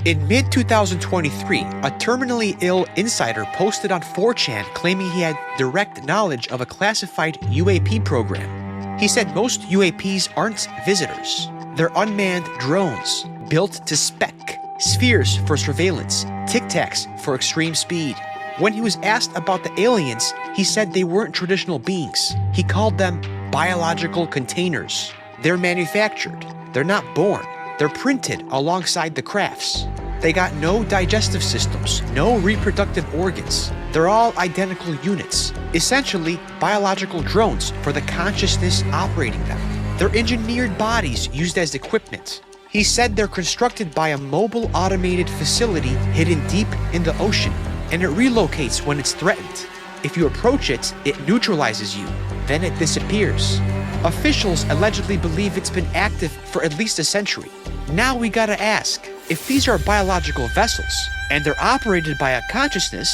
In mid-2023, a terminally ill insider posted on 4chan claiming he had direct knowledge of a classified UAP program. He said most UAPs aren't visitors. They're unmanned drones, built to spec, spheres for surveillance, tic-tacs for extreme speed. When he was asked about the aliens, he said they weren't traditional beings. He called them biological containers. They're manufactured. They're not born. They're printed alongside the crafts. They got no digestive systems, no reproductive organs. They're all identical units, essentially biological drones for the consciousness operating them. They're engineered bodies used as equipment. He said they're constructed by a mobile automated facility hidden deep in the ocean, and it relocates when it's threatened. If you approach it, it neutralizes you, then it disappears. Officials allegedly believe it's been active for at least a century. Now we gotta ask, if these are biological vessels, and they're operated by a consciousness,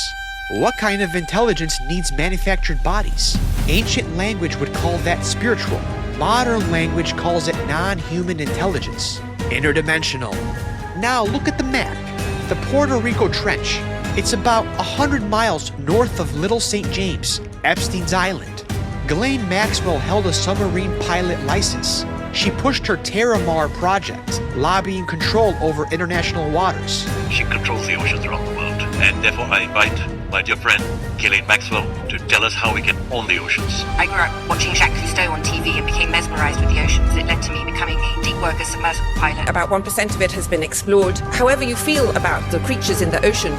what kind of intelligence needs manufactured bodies? Ancient language would call that spiritual. Modern language calls it non-human intelligence. Interdimensional. Now look at the map. The Puerto Rico Trench. It's about 100 miles north of Little St. James, Epstein's Island. Ghislaine Maxwell held a submarine pilot license. She pushed her Terramar project, lobbying control over international waters. She controls the oceans around the world, and therefore I invite my dear friend, Ghislaine Maxwell, to tell us how we can own the oceans. I grew up watching Jacques Cousteau on TV and became mesmerized with the oceans. It led to me becoming a deep water submersible pilot. About 1% of it has been explored. However you feel about the creatures in the ocean,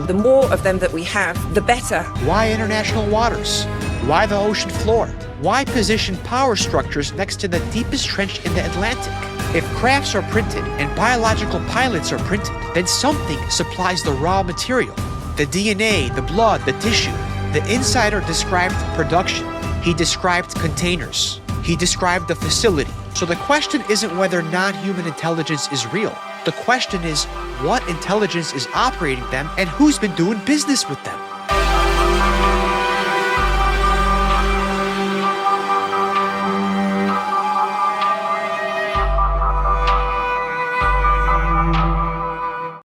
the more of them that we have, the better. Why international waters? Why the ocean floor? Why position power structures next to the deepest trench in the Atlantic? If crafts are printed and biological pilots are printed, then something supplies the raw material. The DNA, the blood, the tissue. The insider described production. He described containers. He described the facility. So the question isn't whether non-human intelligence is real. The question is, what intelligence is operating them and who's been doing business with them?